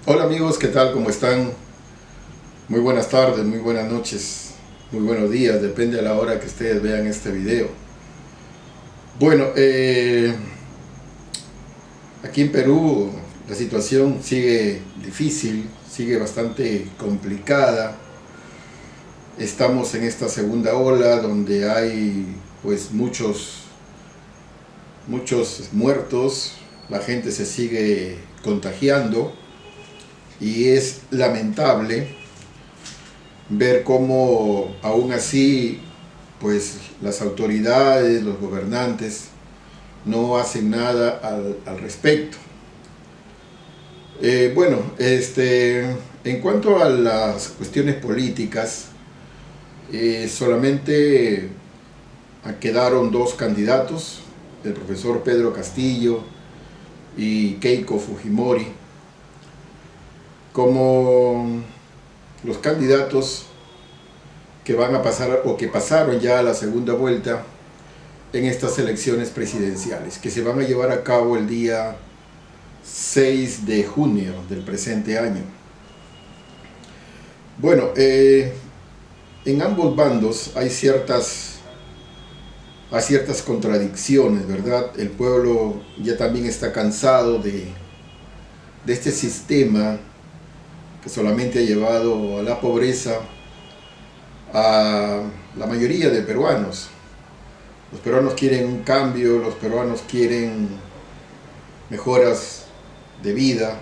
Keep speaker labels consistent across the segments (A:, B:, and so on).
A: Hola amigos, ¿qué tal? ¿Cómo están? Muy buenas tardes, muy buenas noches, muy buenos días, depende de la hora que ustedes vean este video. Bueno, aquí en Perú la situación sigue difícil, sigue bastante complicada. Estamos en esta segunda ola donde hay pues muchos muertos, la gente se sigue contagiando y es lamentable ver cómo aún así pues las autoridades, los gobernantes no hacen nada al respecto. En cuanto a las cuestiones políticas, solamente quedaron dos candidatos, el profesor Pedro Castillo y Keiko Fujimori, como los candidatos que van a pasar o que pasaron ya a la segunda vuelta en estas elecciones presidenciales, que se van a llevar a cabo el día 6 de junio del presente año. Bueno, en ambos bandos hay ciertas contradicciones, ¿verdad? El pueblo ya también está cansado de este sistema que solamente ha llevado a la pobreza a la mayoría de peruanos. Los peruanos quieren un cambio, los peruanos quieren mejoras de vida,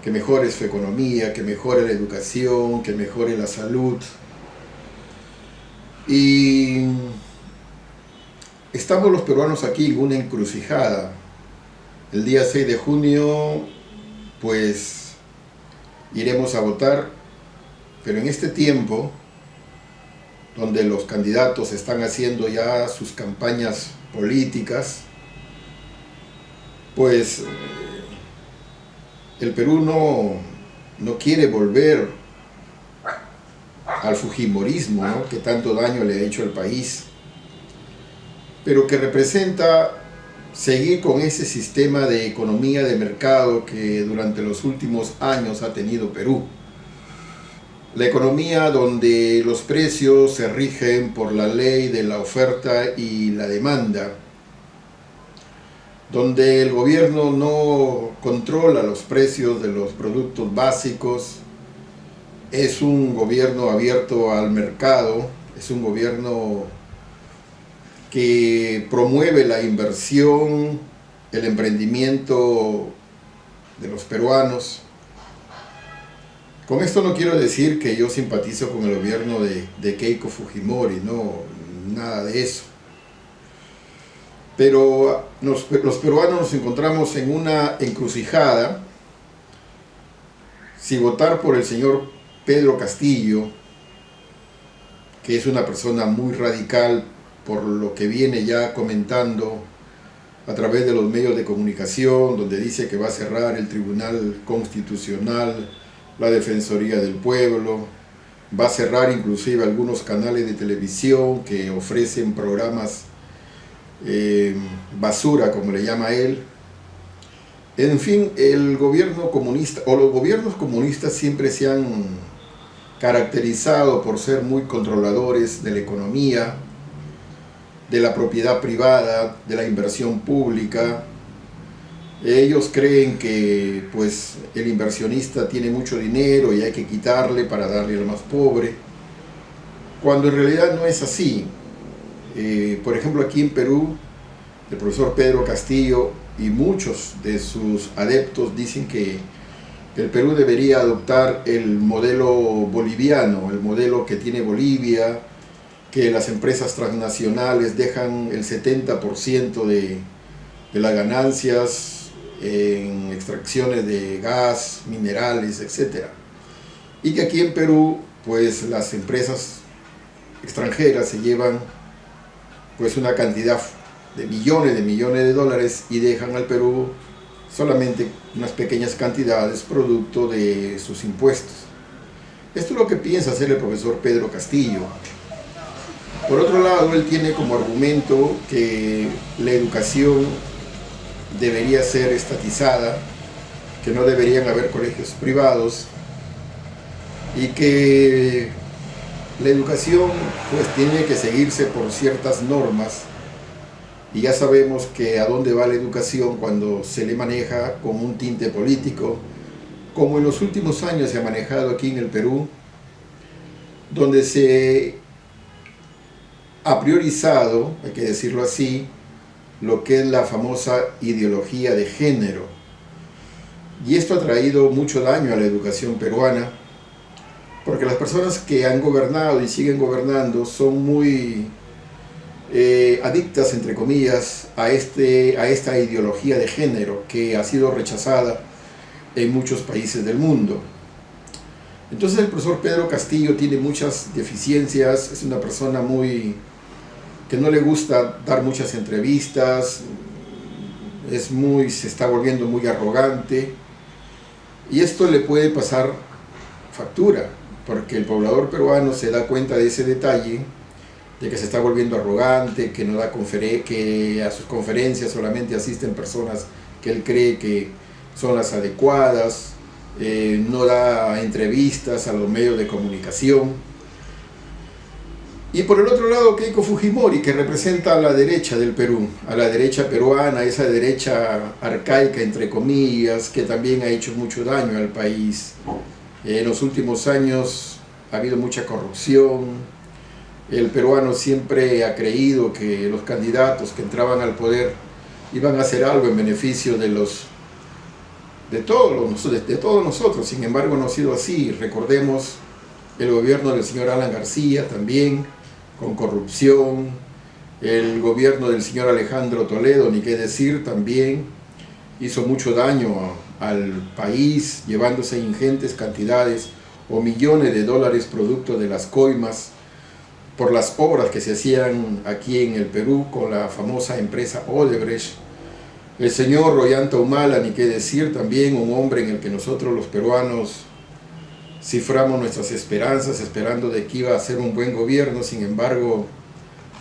A: que mejore su economía, que mejore la educación, que mejore la salud. Y estamos los peruanos aquí en una encrucijada. El día 6 de junio, pues iremos a votar, pero en este tiempo, donde los candidatos están haciendo ya sus campañas políticas, pues el Perú no quiere volver al fujimorismo, ¿no?, que tanto daño le ha hecho al país, pero que representa seguir con ese sistema de economía de mercado que durante los últimos años ha tenido Perú. La economía donde los precios se rigen por la ley de la oferta y la demanda, donde el gobierno no controla los precios de los productos básicos, es un gobierno abierto al mercado, es un gobierno que promueve la inversión, el emprendimiento de los peruanos. Con esto no quiero decir que yo simpatizo con el gobierno de Keiko Fujimori, no, nada de eso. Pero los peruanos nos encontramos en una encrucijada. Si votar por el señor Pedro Castillo, que es una persona muy radical por lo que viene ya comentando a través de los medios de comunicación, donde dice que va a cerrar el Tribunal Constitucional, la Defensoría del Pueblo, va a cerrar inclusive algunos canales de televisión que ofrecen programas basura, como le llama él. En fin, el gobierno comunista o los gobiernos comunistas siempre se han caracterizado por ser muy controladores de la economía, de la propiedad privada, de la inversión pública. Ellos creen que pues el inversionista tiene mucho dinero y hay que quitarle para darle al más pobre, cuando en realidad no es así. Por ejemplo, aquí en Perú, el profesor Pedro Castillo y muchos de sus adeptos dicen que el Perú debería adoptar el modelo boliviano, el modelo que tiene Bolivia, que las empresas transnacionales dejan el 70% de las ganancias en extracciones de gas, minerales, etc. Y que aquí en Perú, pues las empresas extranjeras se llevan pues una cantidad de millones de dólares y dejan al Perú solamente unas pequeñas cantidades producto de sus impuestos. Esto es lo que piensa hacer el profesor Pedro Castillo. Por otro lado, él tiene como argumento que la educación debería ser estatizada, que no deberían haber colegios privados y que la educación pues tiene que seguirse por ciertas normas, y ya sabemos que a dónde va la educación cuando se le maneja con un tinte político, como en los últimos años se ha manejado aquí en el Perú, donde se ha priorizado, hay que decirlo así, lo que es la famosa ideología de género. Y esto ha traído mucho daño a la educación peruana, porque las personas que han gobernado y siguen gobernando son muy adictas, entre comillas, a esta ideología de género que ha sido rechazada en muchos países del mundo. Entonces el profesor Pedro Castillo tiene muchas deficiencias, es una persona que no le gusta dar muchas entrevistas, se está volviendo muy arrogante, y esto le puede pasar factura, porque el poblador peruano se da cuenta de ese detalle, de que se está volviendo arrogante, que no da que a sus conferencias solamente asisten personas que él cree que son las adecuadas, no da entrevistas a los medios de comunicación. Y por el otro lado, Keiko Fujimori, que representa a la derecha del Perú, a la derecha peruana, esa derecha arcaica, entre comillas, que también ha hecho mucho daño al país. En los últimos años ha habido mucha corrupción. El peruano siempre ha creído que los candidatos que entraban al poder iban a hacer algo en beneficio de todos nosotros. Sin embargo, no ha sido así. Recordemos el gobierno del señor Alan García también, con corrupción, el gobierno del señor Alejandro Toledo, ni qué decir, también hizo mucho daño al país, llevándose ingentes cantidades o millones de dólares producto de las coimas por las obras que se hacían aquí en el Perú con la famosa empresa Odebrecht. El señor Ollanta Humala, ni qué decir, también un hombre en el que nosotros los peruanos ciframos nuestras esperanzas, esperando de que iba a ser un buen gobierno. Sin embargo,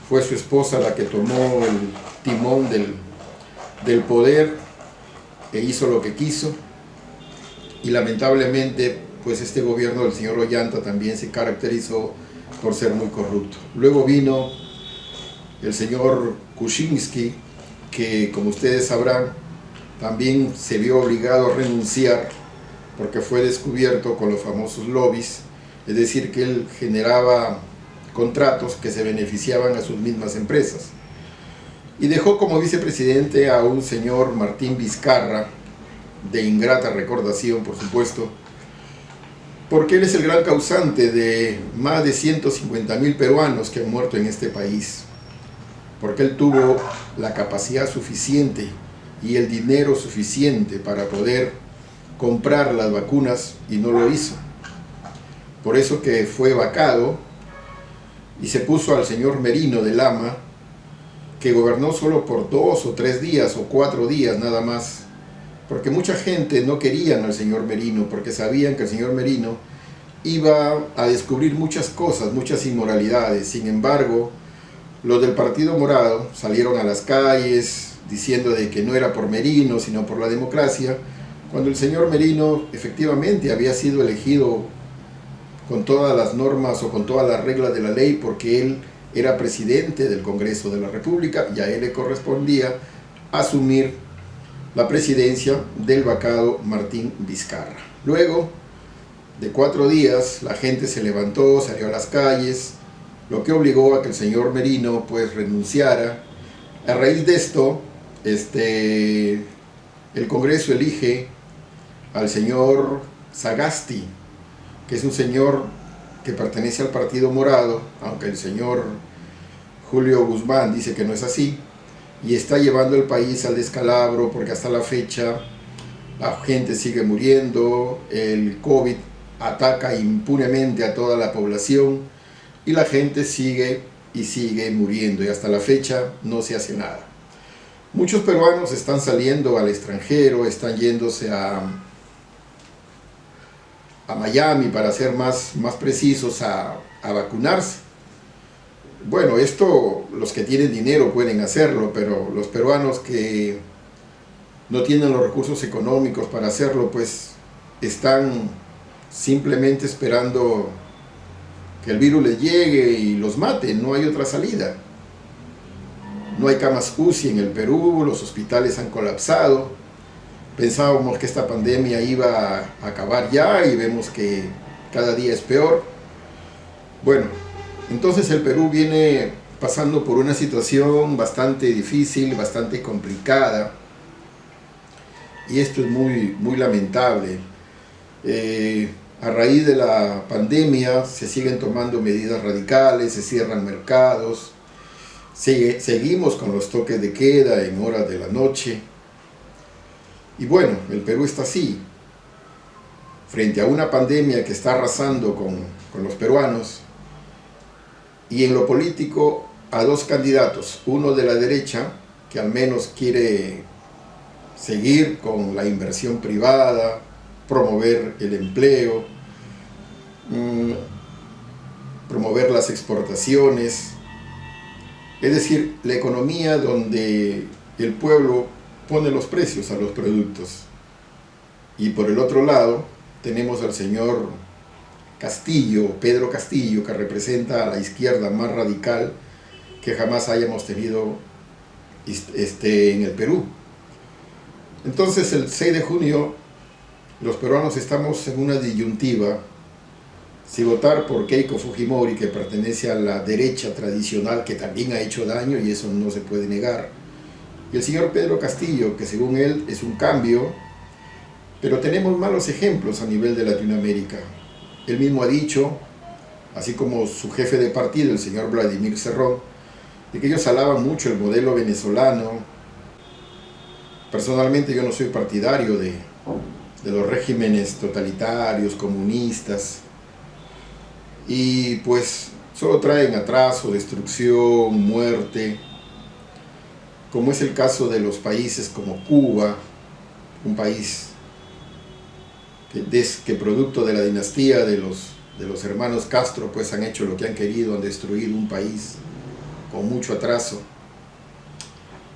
A: fue su esposa la que tomó el timón del poder e hizo lo que quiso, y lamentablemente pues este gobierno del señor Ollanta también se caracterizó por ser muy corrupto. Luego vino el señor Kuczynski, que como ustedes sabrán también se vio obligado a renunciar porque fue descubierto con los famosos lobbies, es decir, que él generaba contratos que se beneficiaban a sus mismas empresas. Y dejó como vicepresidente a un señor Martín Vizcarra, de ingrata recordación por supuesto, porque él es el gran causante de más de 150.000 peruanos que han muerto en este país, porque él tuvo la capacidad suficiente y el dinero suficiente para poder comprar las vacunas y no lo hizo. Por eso que fue vacado y se puso al señor Merino de Lama, que gobernó solo por 2 o 3 días o 4 días nada más, porque mucha gente no querían al señor Merino, porque sabían que el señor Merino iba a descubrir muchas cosas, muchas inmoralidades. Sin embargo, los del Partido Morado salieron a las calles diciendo de que no era por Merino, sino por la democracia, cuando el señor Merino efectivamente había sido elegido con todas las normas o con todas las reglas de la ley, porque él era presidente del Congreso de la República y a él le correspondía asumir la presidencia del vacado Martín Vizcarra. Luego de 4 días la gente se levantó, salió a las calles, lo que obligó a que el señor Merino pues renunciara. A raíz de esto, el Congreso elige al señor Sagasti, que es un señor que pertenece al Partido Morado, aunque el señor Julio Guzmán dice que no es así, y está llevando el país al descalabro, porque hasta la fecha la gente sigue muriendo, el COVID ataca impunemente a toda la población y la gente sigue y sigue muriendo, y hasta la fecha no se hace nada. Muchos peruanos están saliendo al extranjero, están yéndose a Miami, para ser más precisos, a vacunarse. Bueno, esto los que tienen dinero pueden hacerlo, pero los peruanos que no tienen los recursos económicos para hacerlo, pues están simplemente esperando que el virus les llegue y los mate. No hay otra salida. No hay camas UCI en el Perú, los hospitales han colapsado. Pensábamos que esta pandemia iba a acabar ya y vemos que cada día es peor. Bueno, entonces el Perú viene pasando por una situación bastante difícil, bastante complicada, y esto es muy lamentable. A raíz de la pandemia se siguen tomando medidas radicales, se cierran mercados, seguimos con los toques de queda en horas de la noche. Y bueno, el Perú está así, frente a una pandemia que está arrasando con los peruanos, y en lo político a dos candidatos, uno de la derecha, que al menos quiere seguir con la inversión privada, promover el empleo, promover las exportaciones, es decir, la economía donde el pueblo pone los precios a los productos. Y por el otro lado tenemos al señor Castillo, Pedro Castillo, que representa a la izquierda más radical que jamás hayamos tenido en el Perú. Entonces el 6 de junio los peruanos estamos en una disyuntiva: si votar por Keiko Fujimori, que pertenece a la derecha tradicional, que también ha hecho daño y eso no se puede negar, y el señor Pedro Castillo, que según él es un cambio, pero tenemos malos ejemplos a nivel de Latinoamérica. Él mismo ha dicho, así como su jefe de partido, el señor Vladimir Cerrón, de que ellos alaban mucho el modelo venezolano. Personalmente yo no soy partidario de los regímenes totalitarios, comunistas, y pues solo traen atraso, destrucción, muerte, como es el caso de los países como Cuba, un país que producto de la dinastía de los hermanos Castro, pues han hecho lo que han querido, han destruido un país con mucho atraso.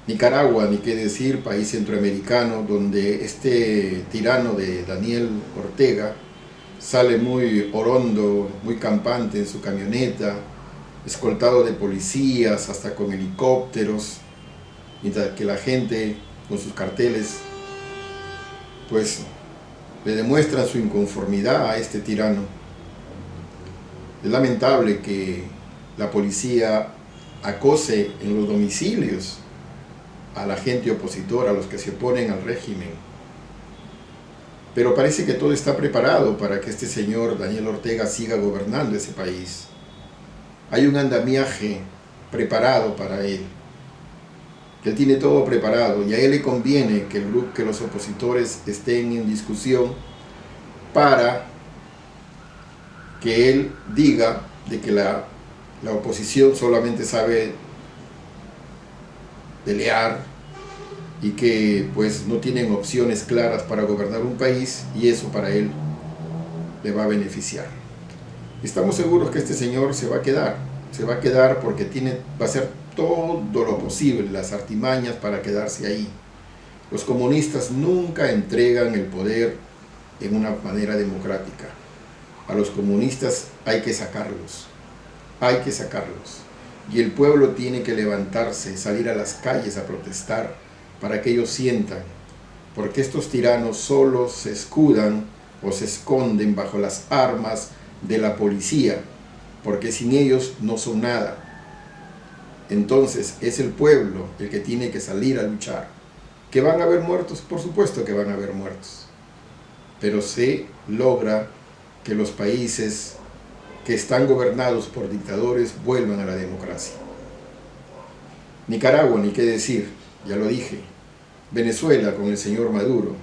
A: Nicaragua, ni qué decir, país centroamericano, donde este tirano de Daniel Ortega sale muy orondo, muy campante en su camioneta, escoltado de policías, hasta con helicópteros, mientras que la gente con sus carteles pues le demuestra su inconformidad a este tirano. Es lamentable que la policía acose en los domicilios a la gente opositora, a los que se oponen al régimen. Pero parece que todo está preparado para que este señor Daniel Ortega siga gobernando ese país. Hay un andamiaje preparado para él, que él tiene todo preparado, y a él le conviene que los opositores estén en discusión para que él diga de que la oposición solamente sabe pelear y que pues no tienen opciones claras para gobernar un país, y eso para él le va a beneficiar. Estamos seguros que este señor se va a quedar porque va a hacer todo lo posible, las artimañas para quedarse ahí. Los comunistas nunca entregan el poder en una manera democrática. A los comunistas hay que sacarlos, y el pueblo tiene que levantarse, salir a las calles a protestar para que ellos sientan, porque estos tiranos solo se escudan o se esconden bajo las armas de la policía, porque sin ellos no son nada. Entonces es el pueblo el que tiene que salir a luchar. ¿Que van a haber muertos? Por supuesto que van a haber muertos, pero se logra que los países que están gobernados por dictadores vuelvan a la democracia. Nicaragua, ni qué decir, ya lo dije. Venezuela con el señor Maduro,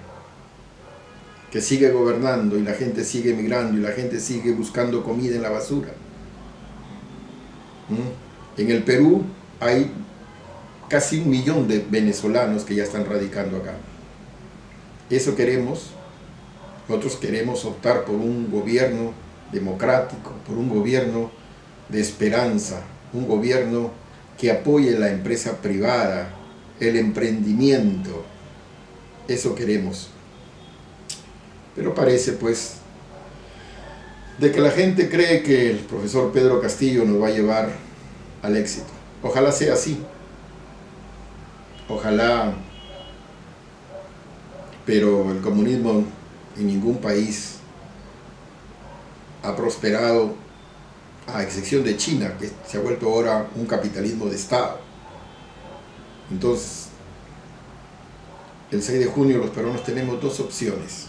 A: que sigue gobernando y la gente sigue emigrando y la gente sigue buscando comida en la basura. En el Perú hay casi 1 millón de venezolanos que ya están radicando acá. Eso queremos. Nosotros queremos optar por un gobierno democrático, por un gobierno de esperanza, un gobierno que apoye la empresa privada, el emprendimiento, Eso queremos. Pero parece pues de que la gente cree que el profesor Pedro Castillo nos va a llevar al éxito. Ojalá sea así. Ojalá, pero el comunismo en ningún país ha prosperado, a excepción de China, que se ha vuelto ahora un capitalismo de Estado. Entonces, el 6 de junio los peruanos tenemos dos opciones: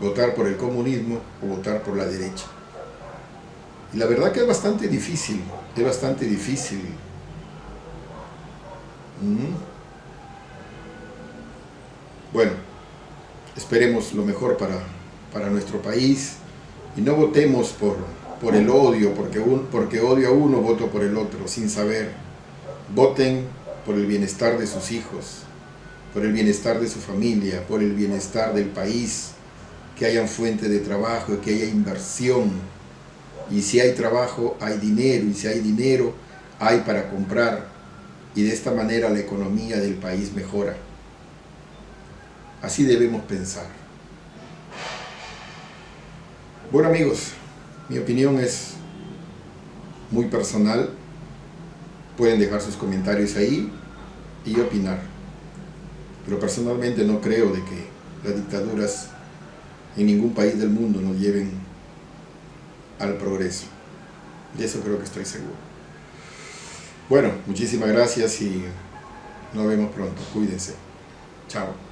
A: votar por el comunismo o votar por la derecha. Y la verdad que es bastante difícil, es bastante difícil. Bueno, esperemos lo mejor para nuestro país y no votemos por el odio, porque odio a uno, voto por el otro, sin saber. Voten por el bienestar de sus hijos, por el bienestar de su familia, por el bienestar del país, que haya fuente de trabajo, que haya inversión. Y si hay trabajo, hay dinero, y si hay dinero, hay para comprar. Y de esta manera la economía del país mejora. Así debemos pensar. Bueno amigos, mi opinión es muy personal. Pueden dejar sus comentarios ahí y opinar. Pero personalmente no creo de que las dictaduras en ningún país del mundo nos lleven al progreso. De eso creo que estoy seguro. Bueno, muchísimas gracias y nos vemos pronto. Cuídense. Chao.